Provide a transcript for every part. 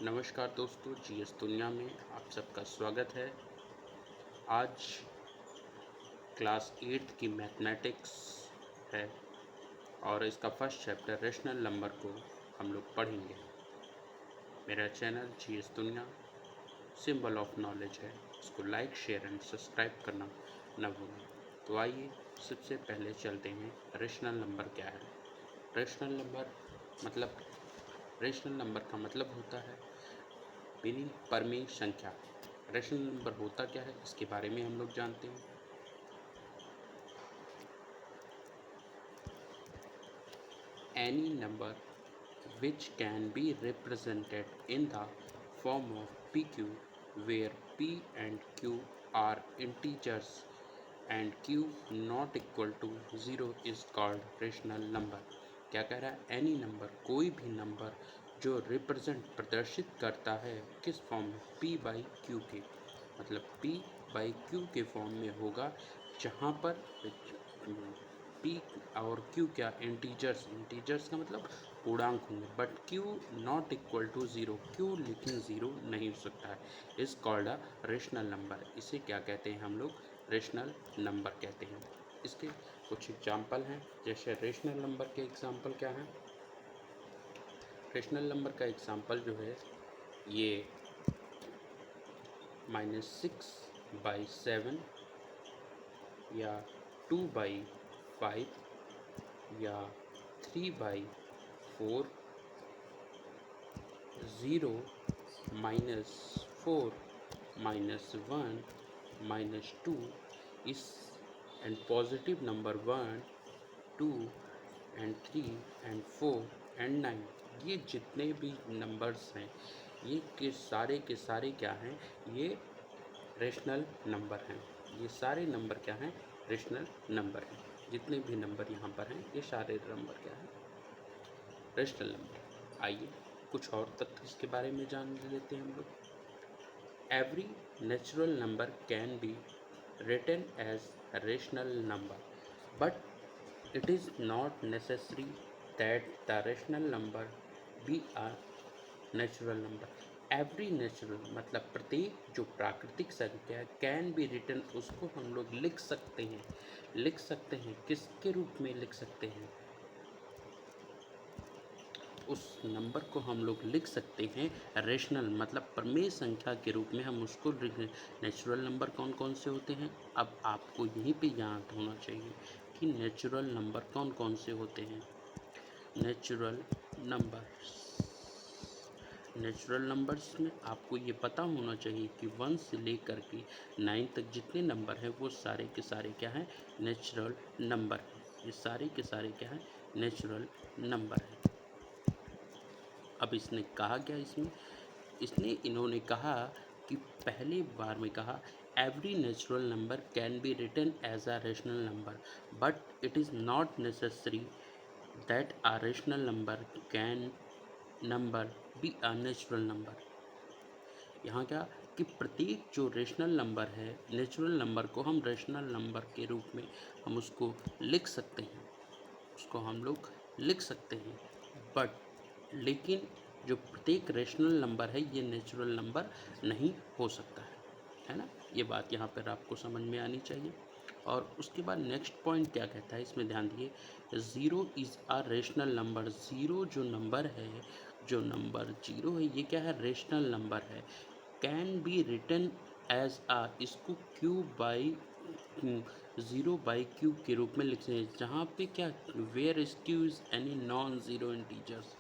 नमस्कार दोस्तों, जीएस दुनिया में आप सबका स्वागत है। आज क्लास 8th की मैथमेटिक्स है और इसका फर्स्ट चैप्टर रेशनल नंबर को हम लोग पढ़ेंगे। मेरा चैनल जीएस दुनिया सिंबल ऑफ नॉलेज है, इसको लाइक शेयर एंड सब्सक्राइब करना न भूलें। तो आइए सबसे पहले चलते हैं रेशनल नंबर क्या है। रेशनल नंबर का मतलब होता है मीनिंग परमेय संख्या। रेशनल नंबर होता क्या है इसके बारे में हम लोग जानते हैं। Any number which can be represented in the form of PQ where P and Q are integers and Q not equal to 0 is called rational number। क्या कह रहा है? एनी नंबर, कोई भी नंबर जो प्रदर्शित करता है किस फॉर्म में? P बाई Q के, मतलब P बाई Q के फॉर्म में होगा, जहाँ पर P और Q क्या इंटीजर्स का मतलब पूर्णांक होंगे, but Q not equal to 0, Q लेकिन 0 नहीं हो सकता है, इस कॉल्ड अ रेशनल नंबर। इसे क्या कहते हैं हम लोग? रेशनल नंबर कहते हैं। इसके कुछ एग्जाम्पल हैं, जैसे रेशनल नंबर के एग्जाम्पल क्या हैं? रेशनल नंबर का एग्जाम्पल जो है ये -6/7 या 2/5 या 3/4, 0, -4, -1, -2 इस and positive number 1, 2 and 3 and 4 and 9, ये जितने भी नंबर्स हैं ये के सारे क्या हैं? ये रेशनल नंबर हैं। ये सारे नंबर क्या हैं? रेशनल नंबर हैं। जितने भी नंबर यहाँ पर हैं ये सारे नंबर क्या हैं? Rational number. आइए कुछ और तथ्य इसके बारे में जान लेते हैं हम लोग। Every natural number can B written as a rational number, but it is not necessary that the rational number be a natural number। Every natural मतलब प्रत्येक जो प्राकृतिक संख्या कैन बी रिटन, उसको हम लोग लिख सकते हैं। किसके रूप में लिख सकते हैं? उस नंबर को हम लोग लिख सकते हैं रेशनल मतलब प्रमेय संख्या के रूप में हम उसको लिख। नेचुरल नंबर कौन कौन से होते हैं? अब आपको यहीं पे याद होना चाहिए कि नेचुरल नंबर कौन कौन से होते हैं। नेचुरल नंबर्स में आपको ये पता होना चाहिए कि 1 से लेकर के 9 तक जितने नंबर हैं वो सारे के सारे क्या हैं? नेचुरल नंबर हैं। ये सारे के सारे क्या हैं? नेचुरल नंबर हैं। अब इसने कहा क्या? इन्होंने कहा कि पहली बार में कहा every natural number can be written as a rational number, but it is not necessary that a rational number be a natural number. यहाँ क्या कि प्रत्येक जो रेशनल नंबर है, नेचुरल नंबर को हम रेशनल नंबर के रूप में हम उसको लिख सकते हैं, बट लेकिन जो प्रत्येक रेशनल नंबर है ये नेचुरल नंबर नहीं हो सकता है ना। ये बात यहाँ पर आपको समझ में आनी चाहिए। और उसके बाद नेक्स्ट पॉइंट क्या कहता है, इसमें ध्यान दिए, 0 इज़ अ रेशनल नंबर। जो नंबर 0 है ये क्या है? रेशनल नंबर है। कैन बी रिटन एज आ, इसको Q बाई 0/Q के रूप में लिखते हैं, जहाँ पे क्या where is Q is any non zero integers.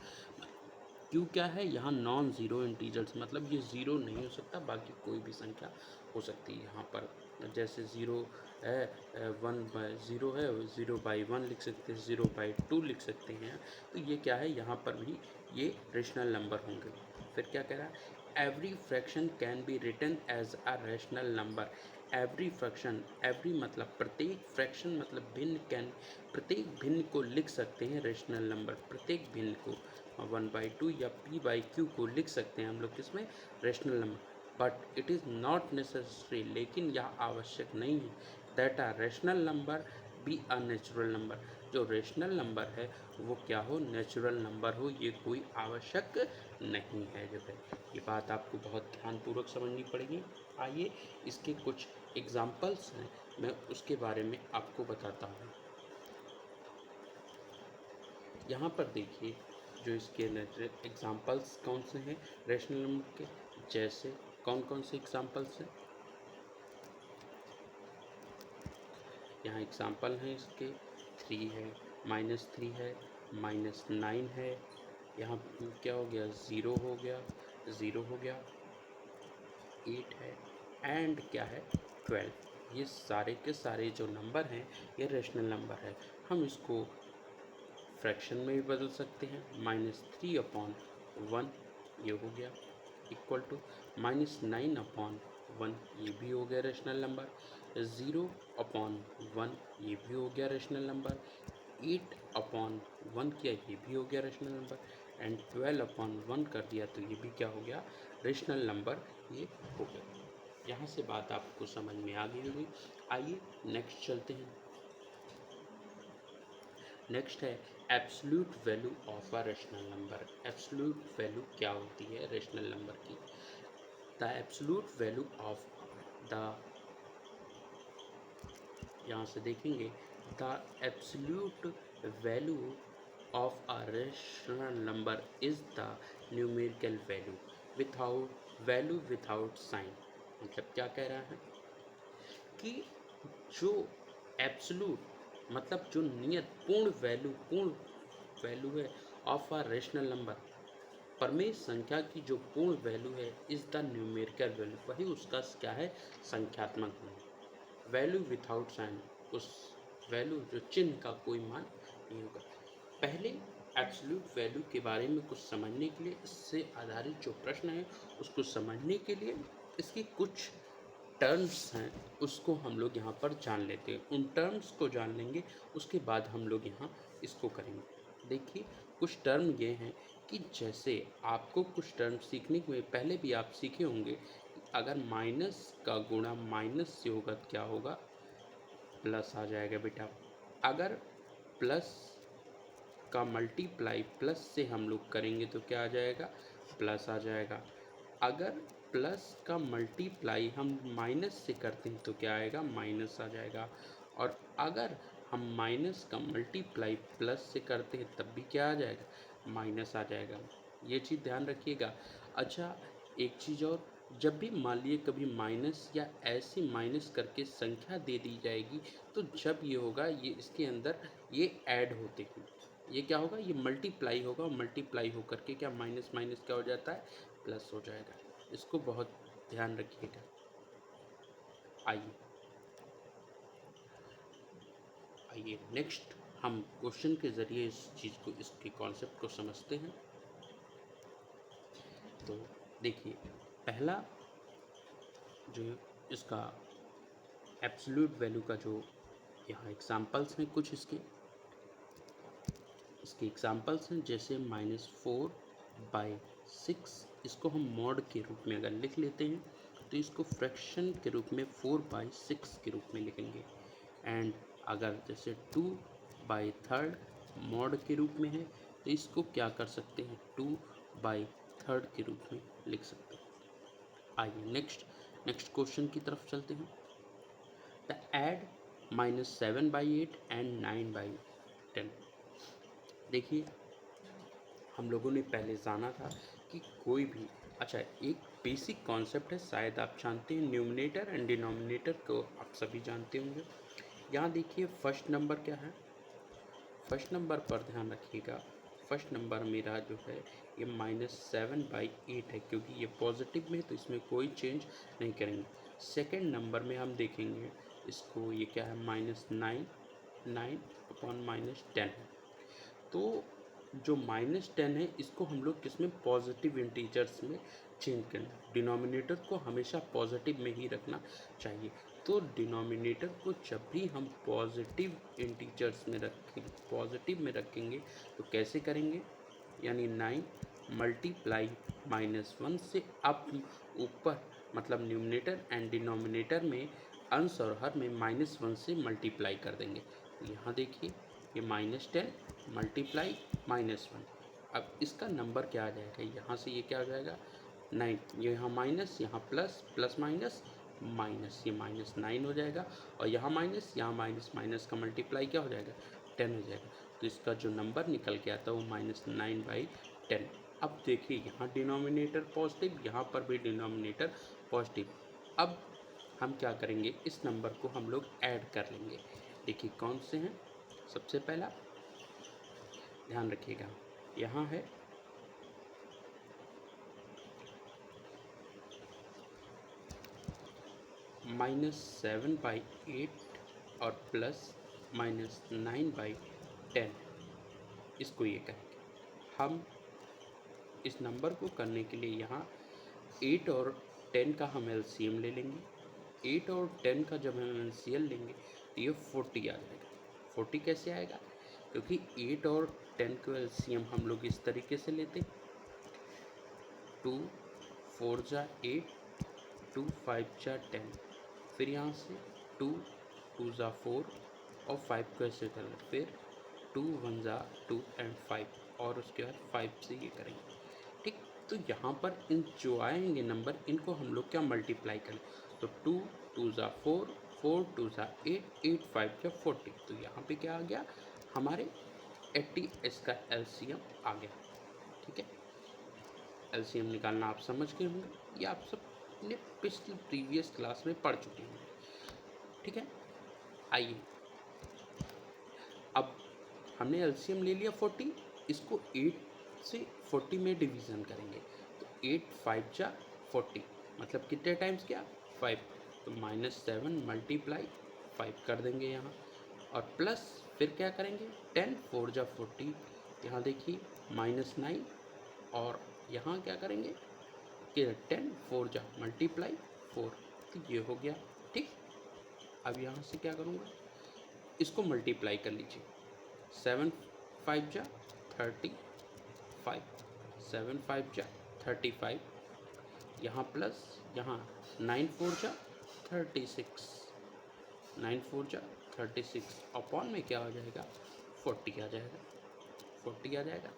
Q क्या है? यहाँ नॉन ज़ीरो इंटीजर्स मतलब ये 0 नहीं हो सकता, बाकी कोई भी संख्या हो सकती है। यहाँ पर जैसे 0 है, 1/0 है, 0/1 लिख सकते हैं, 0/2 लिख सकते हैं। तो ये क्या है? यहाँ पर भी ये रेशनल नंबर होंगे। फिर क्या कह रहा है? Every fraction can be written as a rational number. Every मतलब प्रत्येक, फ्रैक्शन मतलब भिन्न, प्रत्येक भिन्न को लिख सकते हैं रेशनल नंबर। प्रत्येक भिन्न को 1/2 या P/Q को लिख सकते हैं हम लोग किसमें? Rational number. But it is not necessary, लेकिन यह आवश्यक नहीं है, that a rational number be a natural number, जो रेशनल नंबर है वो क्या हो, नेचुरल नंबर हो, ये कोई आवश्यक नहीं है। जो है ये बात आपको बहुत ध्यानपूर्वक समझनी पड़ेगी। आइए इसके कुछ एग्जाम्पल्स हैं, मैं उसके बारे में आपको बताता हूँ। यहाँ पर देखिए जो इसके एग्जाम्पल्स कौन से हैं रेशनल नंबर के, जैसे कौन कौन से एग्जाम्पल्स हैं। यहाँ एग्जाम्पल हैं इसके 3 है, -3 है, -9 है, यहाँ क्या हो गया, 0 हो गया, 0 हो गया, 8 है एंड क्या है 12। ये सारे के सारे जो नंबर हैं ये रेशनल नंबर है। हम इसको फ्रैक्शन में भी बदल सकते हैं। -3/1 ये हो गया इक्वल टू -9/1 ये भी हो गया रेशनल नंबर। 0/1 ये भी हो गया रेशनल नंबर। 8/1 किया ये भी हो गया रेशनल नंबर एंड 12/1 कर दिया तो ये भी क्या हो गया, रेशनल नंबर ये हो गया। यहाँ से बात आपको समझ में आ गई होगी। आइए नेक्स्ट चलते हैं। नेक्स्ट है absolute value of a rational number. Absolute value क्या होती है रेशनल नंबर की। The absolute value of the, यहाँ से देखेंगे, the absolute value of a rational number is the numerical value without sign. मतलब क्या कह रहा है कि जो एब्सोल्यूट मतलब जो नियत पूर्ण वैल्यू है ऑफ अ रेशनल नंबर, प्रमेय संख्या की जो पूर्ण वैल्यू है इज द न्यूमेरिकल वैल्यू, वही उसका क्या है, संख्यात्मक मूल्य। वैल्यू विथआउट साइन, उस वैल्यू जो चिन्ह का कोई मान नहीं होगा। पहले एब्सोल्यूट वैल्यू के बारे में कुछ समझने के लिए, इससे आधारित जो प्रश्न है उसको समझने के लिए इसकी कुछ टर्म्स हैं उसको हम लोग यहाँ पर जान लेते हैं। उन टर्म्स को जान लेंगे उसके बाद हम लोग यहाँ इसको करेंगे। देखिए कुछ टर्म ये हैं कि जैसे आपको कुछ टर्म सीखने में पहले भी आप सीखे होंगे, अगर माइनस का गुणा माइनस से होगा तो क्या होगा, प्लस आ जाएगा बेटा। अगर प्लस का मल्टीप्लाई प्लस से हम लोग करेंगे तो क्या आ जाएगा, प्लस आ जाएगा। अगर प्लस का मल्टीप्लाई हम माइनस से करते हैं तो क्या आएगा, माइनस आ जाएगा। और अगर हम माइनस का मल्टीप्लाई प्लस से करते हैं तब भी क्या आ जाएगा, माइनस आ जाएगा। ये चीज़ ध्यान रखिएगा। अच्छा एक चीज़ और, जब भी मान लिए कभी माइनस या ऐसे माइनस करके संख्या दे दी जाएगी तो जब ये होगा, ये इसके अंदर ये ऐड होते हैं, ये क्या होगा, ये मल्टीप्लाई होगा और मल्टीप्लाई होकर के क्या माइनस माइनस क्या हो जाता है, प्लस हो जाएगा। इसको बहुत ध्यान रखिएगा। आइए नेक्स्ट हम क्वेश्चन के ज़रिए इस चीज़ को, इसके कॉन्सेप्ट को समझते हैं। तो देखिए पहला जो इसका एब्सोल्यूट वैल्यू का जो यहाँ एग्जांपल्स हैं, कुछ इसके एग्जांपल्स हैं, जैसे -4/6, इसको हम मॉड के रूप में अगर लिख लेते हैं तो इसको फ्रैक्शन के रूप में 4/6 के रूप में लिखेंगे। एंड अगर जैसे 2/3 मॉड के रूप में है तो इसको क्या कर सकते हैं, 2/3 के रूप में लिख सकते हैं। आइए नेक्स्ट क्वेश्चन की तरफ चलते हैं। The add -7/8 and 9/10। देखिए हम लोगों ने पहले जाना था कि कोई भी, अच्छा एक बेसिक कॉन्सेप्ट है, शायद आप जानते हैं, न्यूमरेटर एंड डिनोमिनेटर को आप सभी जानते होंगे। यहाँ देखिए फर्स्ट नंबर क्या है, फर्स्ट नंबर पर ध्यान रखिएगा। फर्स्ट नंबर मेरा जो है ये -7/8 है, क्योंकि ये पॉजिटिव में है तो इसमें कोई चेंज नहीं करेंगे। सेकंड नंबर में हम देखेंगे इसको, ये क्या है, -9/10 है। तो जो -10 है इसको हम लोग किस में, पॉजिटिव इंटीजर्स में चेंज करना। डिनोमिनेटर को हमेशा पॉजिटिव में ही रखना चाहिए। तो डिनोमिनेटर को जब भी हम पॉजिटिव इंटीजर्स में रखेंगे तो कैसे करेंगे, यानी 9 मल्टीप्लाई -1 से अप ऊपर, मतलब न्यूमरेटर एंड डिनोमिनेटर में अंश और हर में -1 से मल्टीप्लाई कर देंगे। तो यहाँ देखिए ये -10 मल्टीप्लाई -1। अब इसका नंबर क्या आ जाएगा, यहाँ से ये क्या आ जाएगा 9, ये यहाँ माइनस, यहाँ प्लस, प्लस माइनस माइनस, ये -9 हो जाएगा, और यहाँ माइनस, यहाँ माइनस, माइनस का मल्टीप्लाई क्या हो जाएगा 10 हो जाएगा। तो इसका जो नंबर निकल के आता है वो -9/10। अब देखिए यहाँ डिनोमिनेटर पॉजिटिव, यहाँ पर भी डिनोमिनेटर पॉजिटिव। अब हम क्या करेंगे, इस नंबर को हम लोग ऐड कर लेंगे। देखिए कौन से हैं, सबसे पहला ध्यान रखिएगा, यहाँ है -7/8 और प्लस -9/10, इसको ये कहेंगे। हम इस नंबर को करने के लिए यहाँ 8 और 10 का हम एलसीएम ले लेंगे। 8 और 10 का जब हम एलसीएम लेंगे तो ये 40 आ जाएगा। 40 कैसे आएगा, क्योंकि 8 और 10 को एलसीएम हम लोग इस तरीके से लेते, 2 4 जा 8, 2 5 जा 10, फिर यहाँ से 2 2 जा 4 और 5 को ऐसे कर लें, फिर 2 1 जा 2 एंड 5, और उसके बाद 5 से ये करेंगे। ठीक, तो यहाँ पर इन जो आएंगे नंबर, इनको हम लोग क्या मल्टीप्लाई करें, तो 2 2 जा 4, 4 2 जा 8, 8 5 जा 40। तो यहाँ पे क्या आ गया हमारे 80, इसका एलसीएम आ गया। ठीक है, एलसीएम निकालना आप समझ गए होंगे, ये आप सब ने पिछले प्रीवियस क्लास में पढ़ चुके हैं। ठीक है, आइए अब हमने एलसीएम ले लिया 40, इसको 8 से 40 में डिवीज़न करेंगे, तो 8 5 जा 40, मतलब कितने टाइम्स क्या 5, तो -7 मल्टीप्लाई 5 कर देंगे यहाँ, और प्लस फिर क्या करेंगे 10 4 जा 40, यहाँ देखिए -9, और यहाँ क्या करेंगे कि 10 4 जा मल्टीप्लाई 4, तो ये हो गया। ठीक, अब यहाँ से क्या करूँगा, इसको मल्टीप्लाई कर लीजिए, 7 5 जा 35, 7 5 जा 35, यहाँ प्लस, यहाँ 9 4 जा 36, 9 4 जा 36, अपॉन में क्या आ जाएगा 40 आ जाएगा, 40 आ जाएगा।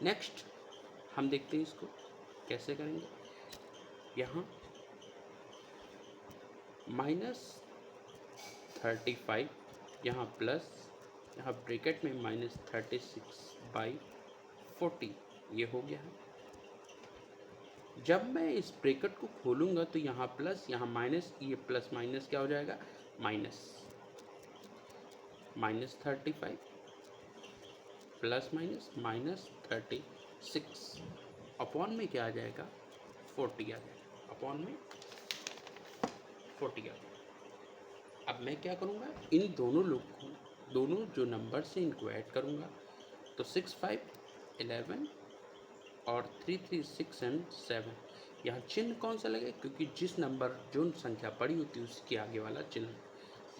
नेक्स्ट हम देखते हैं इसको कैसे करेंगे, यहाँ -35, यहाँ प्लस, यहाँ ब्रैकेट में -36/40, ये हो गया है। जब मैं इस ब्रैकेट को खोलूँगा तो यहाँ प्लस, यहाँ माइनस, ये प्लस माइनस क्या हो जाएगा माइनस, -35 प्लस माइनस -36, अपॉन में क्या आ जाएगा 40 आ जाएगा, अपॉन में 40 आ जाएगा। अब मैं क्या करूँगा, इन दोनों लोग को, दोनों जो नंबर से इनको ऐड करूँगा, तो 6 5 11 और 3 3 6 एंड 7, यहाँ चिन्ह कौन सा लगे, क्योंकि जिस नंबर जो संख्या बड़ी होती है उसके आगे वाला चिन्ह,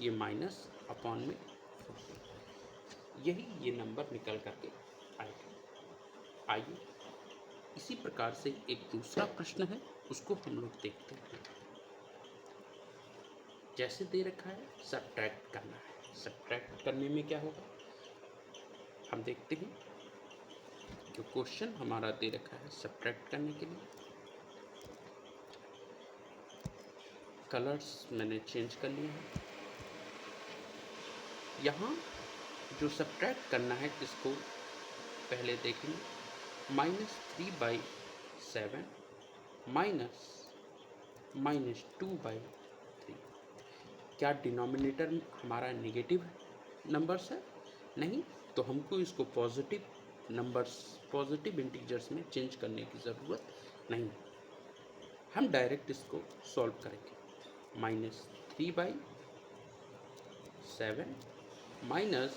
ये माइनस अपॉन में 40, यही ये नंबर निकल करके आएगा। आइए इसी प्रकार से एक दूसरा प्रश्न है, उसको हम लोग देखते हैं। जैसे दे रखा है सब्ट्रैक्ट करना है, सब्ट्रैक्ट करने में क्या होगा हम देखते हैं। जो क्वेश्चन हमारा दे रखा है सब्ट्रैक्ट करने के लिए, कलर्स मैंने चेंज कर लिए हैं। यहाँ जो सब्ट्रैक्ट करना है इसको पहले देखेंगे, -3/7 -2/3, क्या डिनोमिनेटर हमारा नेगेटिव नंबर्स है, नहीं, तो हमको इसको पॉजिटिव नंबर्स, पॉजिटिव इंटीजर्स में चेंज करने की ज़रूरत नहीं, हम डायरेक्ट इसको सॉल्व करेंगे। -3/7 माइनस,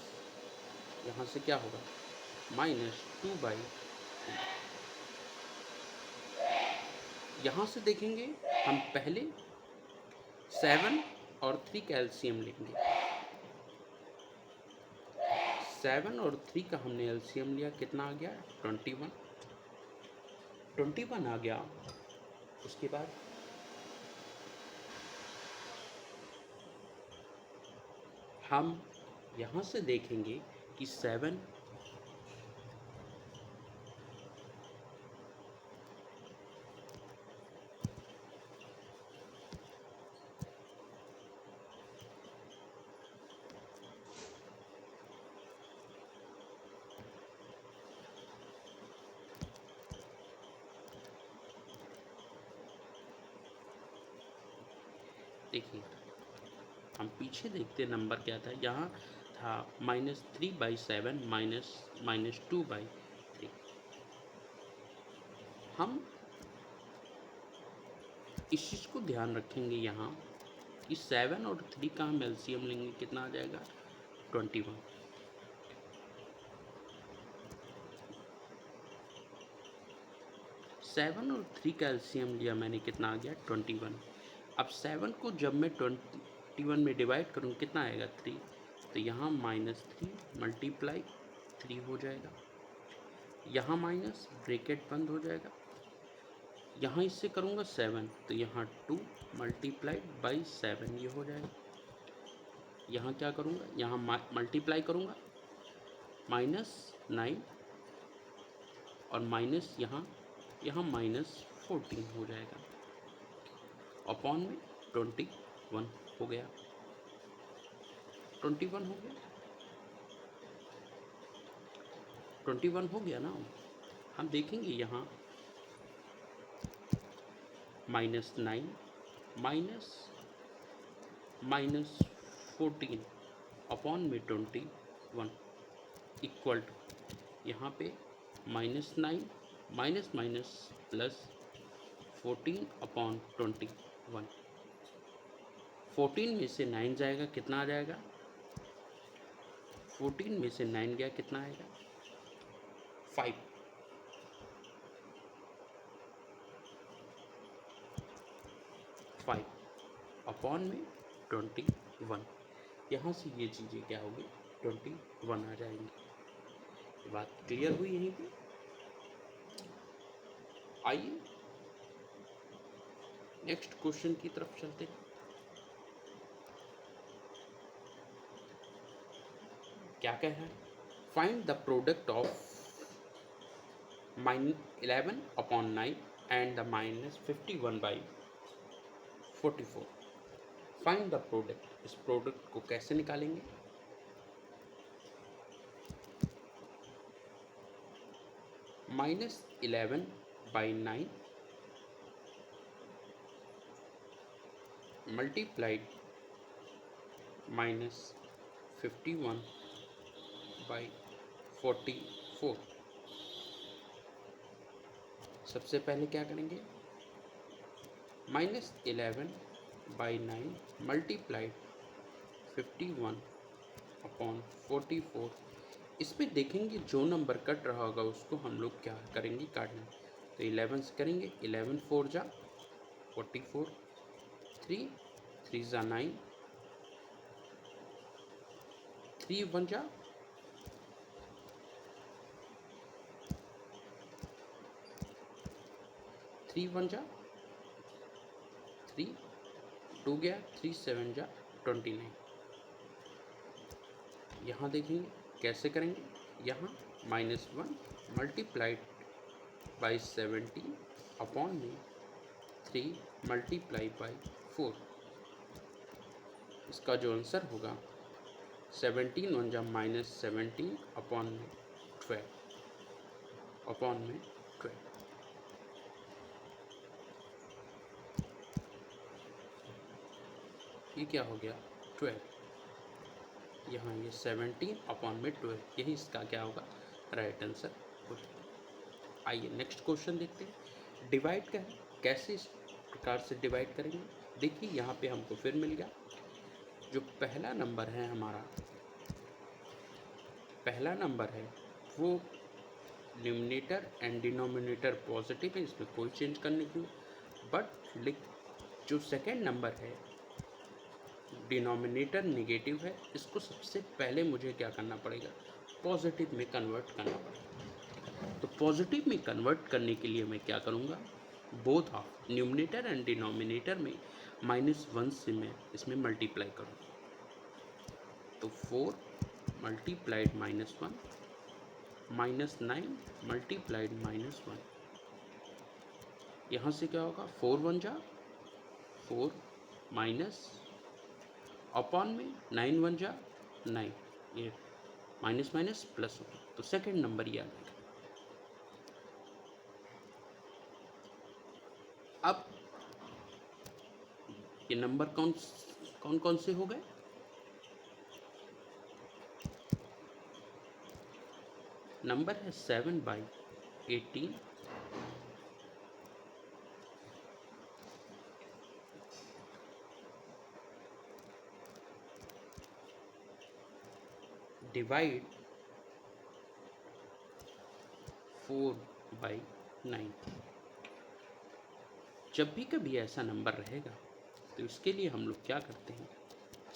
यहाँ से क्या होगा -2/3, यहाँ से देखेंगे हम पहले 7 और 3 का एलसीएम लेंगे, 7 और 3 का हमने एलसीएम लिया, कितना आ गया 21 आ गया। उसके बाद हम यहाँ से देखेंगे कि 7 देखिए हम पीछे देखते नंबर क्या था, यहाँ था -3/7 -2/3। हम इस चीज़ को ध्यान रखेंगे यहाँ कि 7 और 3 का हम एलसीएम लेंगे, कितना आ जाएगा 21। 7 और 3 का एलसीएम लिया मैंने, कितना आ गया 21। अब 7 को जब मैं 21 में डिवाइड करूँ कितना आएगा 3, तो यहाँ -3 मल्टीप्लाई 3 हो जाएगा, यहाँ माइनस ब्रैकेट बंद हो जाएगा, यहाँ इससे करूँगा 7 तो यहाँ 2 मल्टीप्लाइड बाई 7 ये हो जाएगा। यहाँ क्या करूँगा, यहाँ मल्टीप्लाई करूँगा -9 और माइनस यहाँ -14 हो जाएगा, अपॉन में 21 हो गया। 21 हो गया, 21 हो गया ना। हम देखेंगे यहाँ -9 -14 अपॉन में 21 इक्वल टू, यहाँ पे -9 माइनस माइनस प्लस 14 अपॉन 21। 14 में से 9 जाएगा, कितना आ जाएगा, 14 में से 9 गया, कितना आएगा 5। 5 अपॉन में 21, यहाँ से ये चीज़ें क्या होगी 21 आ जाएंगी। बात क्लियर हुई यहीं पे। आइए नेक्स्ट क्वेश्चन की तरफ चलते हैं। क्या कह रहा है, find the product of -11 upon 9 and the -51/44। Find the product, इस प्रोडक्ट को कैसे निकालेंगे, -11/9 मल्टीप्लाइड -51/44। सबसे पहले क्या करेंगे, -11/9 मल्टीप्लाइड 51/44। इसमें देखेंगे जो नंबर कट रहा होगा उसको हम लोग क्या करेंगे, काटना। तो 11 से करेंगे, 11 4 जा 44, 3 3 जा 9, 3 1 जा 3 1 जा 3, 2 गया 3 7 जा 29। यहाँ देखेंगे कैसे करेंगे, यहाँ -1 मल्टीप्लाइड बाई 17 अपॉन में 3 मल्टीप्लाई बाई 4। इसका जो आंसर होगा 17 1 जा -17 अपॉन में 12 अपॉन में 12। ये क्या हो गया 12, यहाँ ये 17 अपॉन में 12, यही इसका क्या होगा राइट आंसर हो जाएगा। आइए नेक्स्ट क्वेश्चन देखते हैं। डिवाइड कर कैसे इस प्रकार से डिवाइड करेंगे, देखिए यहाँ पे हमको फिर मिल गया, जो पहला नंबर है हमारा, पहला नंबर है वो न्यूमरेटर एंड डिनोमिनेटर पॉजिटिव है, इसमें कोई चेंज करने की, बट जो सेकेंड नंबर है डिनोमिनेटर नेगेटिव है, इसको सबसे पहले मुझे क्या करना पड़ेगा, पॉजिटिव में कन्वर्ट करना पड़ेगा। तो पॉजिटिव में कन्वर्ट करने के लिए मैं क्या करूँगा, both half numerator and denominator में -1 से मैं इसमें मल्टीप्लाई करूँगा। तो 4 मल्टीप्लाइड -1 -9 मल्टीप्लाइड -1। यहाँ से क्या होगा, 4 1 जा 4 माइनस अपॉन में 9 1 जा 9, ये माइनस माइनस प्लस होगा, तो सेकेंड नंबर ये आ जाएगा। अब ये नंबर कौन कौन कौन से हो गए, नंबर है 7/18 डिवाइड 4/9। जब भी कभी ऐसा नंबर रहेगा तो इसके लिए हम लोग क्या करते हैं,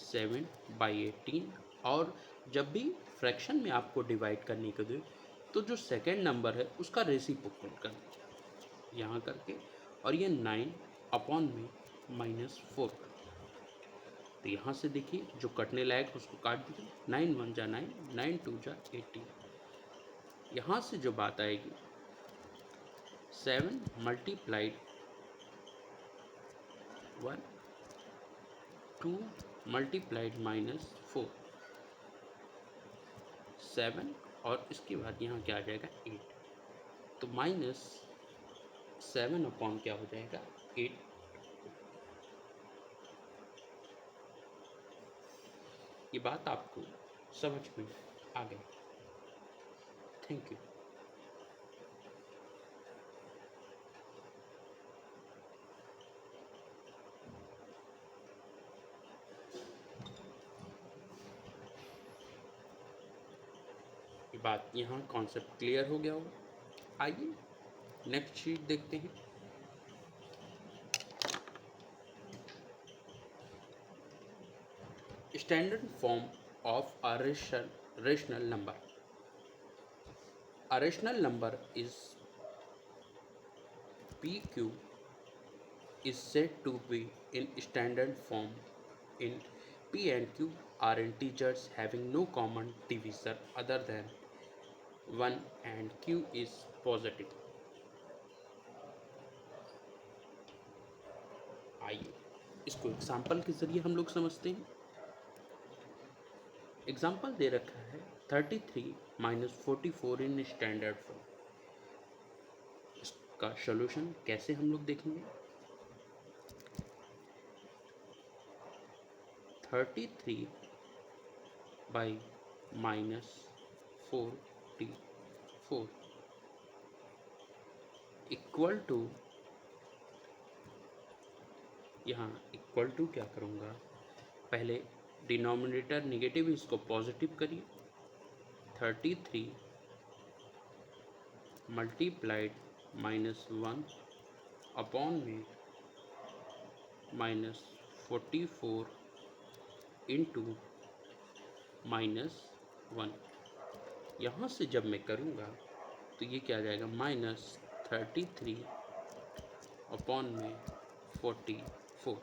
7/18, और जब भी फ्रैक्शन में आपको डिवाइड करने के लिए तो जो सेकेंड नंबर है उसका रेसिप्रोकल कर दीजिए यहाँ करके, और ये 9 अपॉन में -4। तो यहाँ से देखिए जो कटने लायक उसको काट दीजिए, 9 1 जा 9, 9 2 जा 18। यहाँ से जो बात आएगी 7 मल्टीप्लाइड 1 2 मल्टीप्लाइड -4 7, और इसके बाद यहाँ क्या आ जाएगा 8, तो -7 अपॉन क्या हो जाएगा 8। ये बात आपको समझ में आ गई। Thank you. ये बात यहाँ कॉन्सेप्ट क्लियर हो गया होगा। आइए नेक्स्ट शीट देखते हैं। Standard form of a rational number. A rational number is PQ is said to be in standard form in P and Q are integers having no common divisor other than 1 and Q is positive. आइए इसको example के जरिए हम लोग समझते हैं। Example दे रखा है 33 - 44 इन स्टैंडर्ड फॉर्म। इसका सॉल्यूशन कैसे हम लोग देखेंगे, 33 बाई -44 इक्वल टू, यहाँ इक्वल टू क्या करूँगा, पहले डिनोमिनेटर निगेटिव इसको पॉजिटिव करिए, 33 मल्टीप्लाइड -1 अपॉन में -44 इंटू -1। यहाँ से जब मैं करूँगा तो ये क्या आ जाएगा, -33 अपॉन में 44,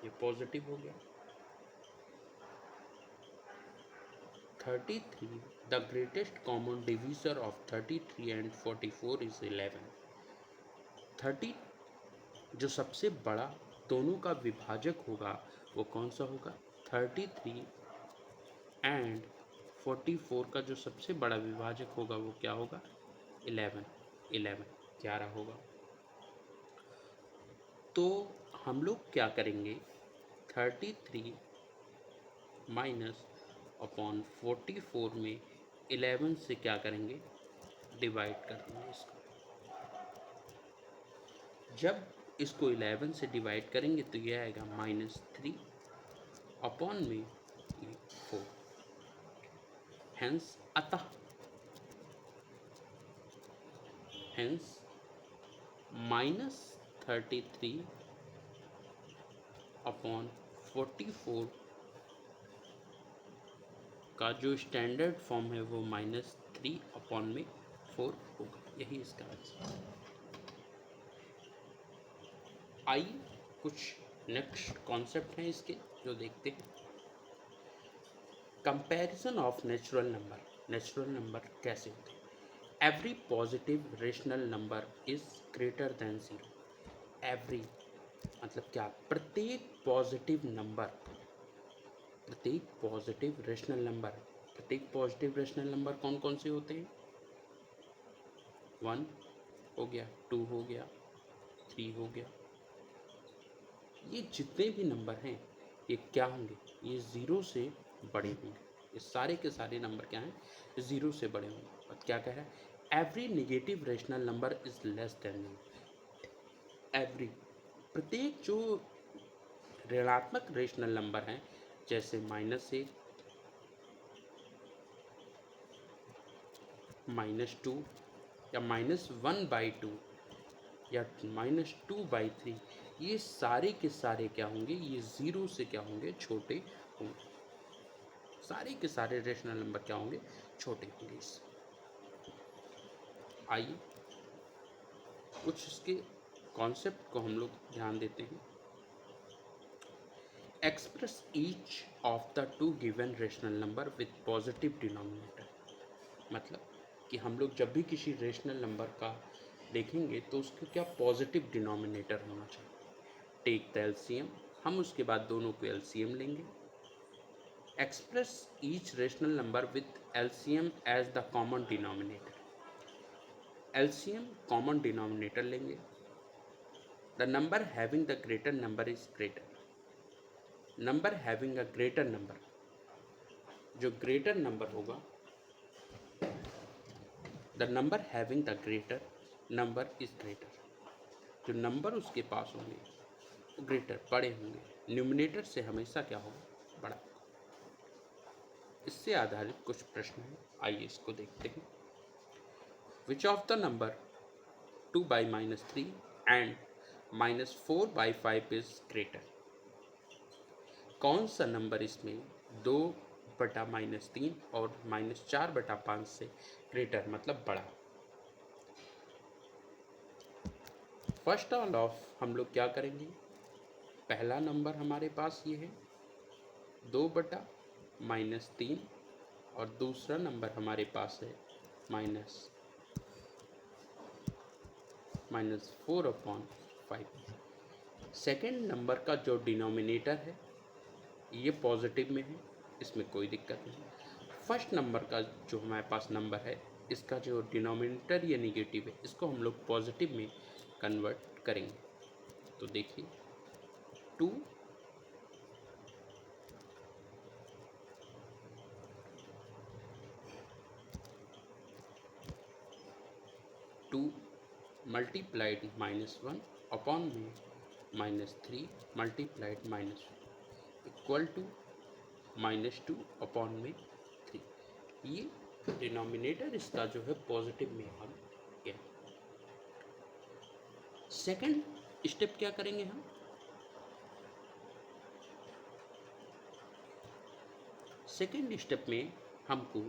ये पॉजिटिव हो गया। 33 the greatest common divisor of 33 and 44 is 11। 30 जो सबसे बड़ा दोनों का विभाजक होगा वो कौन सा होगा, 33 एंड 44 का जो सबसे बड़ा विभाजक होगा वो क्या होगा, 11 होगा। तो हम लोग क्या करेंगे, 33 माइनस अपॉन 44 में 11 से क्या करेंगे, डिवाइड कर देंगे इसको। जब इसको 11 से डिवाइड करेंगे तो ये आएगा -3 अपॉन में 4। हेंस अतः हेंस -33 अपॉन 44 का जो स्टैंडर्ड फॉर्म है वो -3 अपॉन में 4 होगा। यही इसका आंसर। आइए कुछ नेक्स्ट कॉन्सेप्ट हैं इसके जो देखते हैं। कंपैरिजन ऑफ नेचुरल नंबर कैसे होते हैं? Every positive rational number is greater than zero. Every मतलब क्या? प्रत्येक पॉजिटिव रेशनल नंबर कौन कौन से होते हैं? 1 हो गया, 2 हो गया, 3 हो गया। ये जितने भी नंबर हैं ये क्या होंगे? ये ज़ीरो से बड़े होंगे। ये सारे के सारे नंबर क्या हैं? ज़ीरो से बड़े होंगे। और क्या कह रहा है? Every negative rational number is less than every, प्रत्येक जो ऋणात्मक रेशनल नंबर हैं, जैसे -1, -2 या -1/2 या -2/3, ये सारे के सारे क्या होंगे? ये ज़ीरो से क्या होंगे? छोटे होंगे। सारे के सारे रेशनल नंबर क्या होंगे? छोटे होंगे इससे। आइए कुछ इसके कॉन्सेप्ट को हम लोग ध्यान देते हैं। Express each of the two given rational number with positive denominator. मतलब कि हम लोग जब भी किसी रेशनल नंबर का देखेंगे तो उसका क्या पॉजिटिव डिनोमिनेटर होना चाहिए। टेक द एलसीएम, हम उसके बाद दोनों को एलसीएम लेंगे। Express each rational number with LCM as the common denominator. LCM common denominator लेंगे। The number having the greater number is greater. Number having a greater number, जो ग्रेटर नंबर होगा, the number having the greater number is greater, जो number उसके पास होंगे वो greater, बड़े होंगे। न्यूमिनेटर से हमेशा क्या होगा? बड़ा। इससे आधारित कुछ प्रश्न हैं, आइए इसको देखते हैं। Which of the number 2/-3 and -4/5 is greater? कौन सा नंबर इसमें 2/-3 और -4/5 से ग्रेटर मतलब बड़ा? फर्स्ट ऑफ हम लोग क्या करेंगे? पहला नंबर हमारे पास ये है 2/-3 और दूसरा नंबर हमारे पास है -4/5। सेकेंड नंबर का जो डिनोमिनेटर है ये पॉजिटिव में है, इसमें कोई दिक्कत नहीं। फर्स्ट नंबर का जो हमारे पास नंबर है इसका जो डिनोमिनेटर ये निगेटिव है, इसको हम लोग पॉजिटिव में कन्वर्ट करेंगे। तो देखिए 2 मल्टीप्लाइड -1 अपॉन में -3 मल्टीप्लाइड -1 इक्वल टू -2 अपॉन में 3। ये डिनोमिनेटर इसका जो है पॉजिटिव में हम गया। सेकंड स्टेप क्या करेंगे हम? सेकंड स्टेप में हमको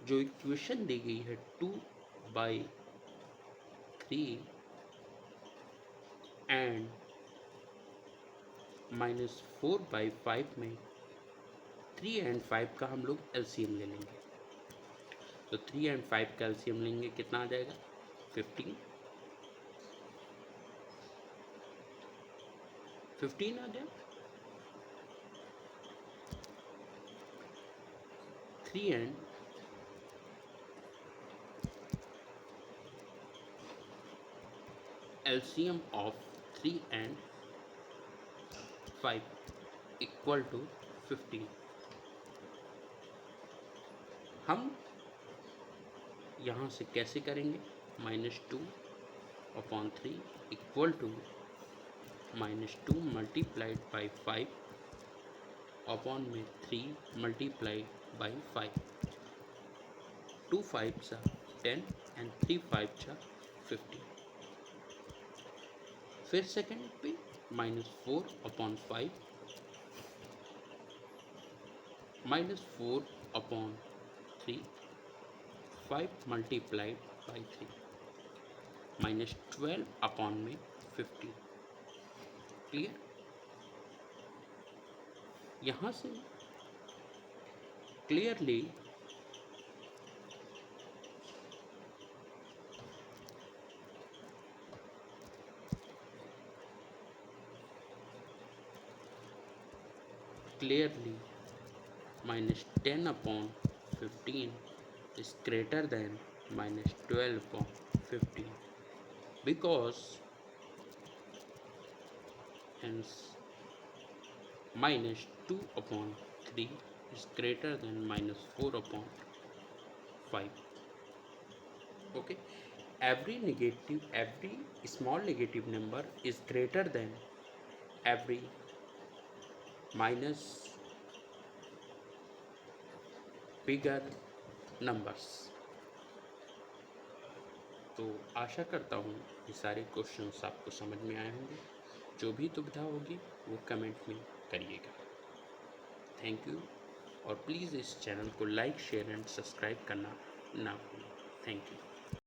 जो इक्वेशन दी गई है 2/3 एंड -4/5 में 3 एंड 5 का हम लोग एलसीएम ले लेंगे। तो 3 एंड 5 का एलसीएम लेंगे, कितना आ जाएगा? 15 आ गया। 3 and LCM of 3 and 5 equal to 15। हम यहाँ से कैसे करेंगे? -2/3 equal to -2 multiplied by 5 upon में 3 multiplied by 5। 2 5s are 10 and 3 5s are 15। फिर सेकेंड पे -4/5 -4/3 5 मल्टीप्लाइड बाई 3 -12 अपॉन में 15। क्लियर? यहाँ से clearly -10/15 is greater than -12/15, because hence -2/3 is greater than -4/5. Okay, every small negative number is greater than every minus bigger numbers. तो आशा करता हूँ ये सारे क्वेश्चंस आपको समझ में आए होंगे। जो भी दुविधा होगी वो कमेंट में करिएगा। थैंक यू, और प्लीज़ इस चैनल को लाइक, शेयर एंड सब्सक्राइब करना ना भूलें। Thank you.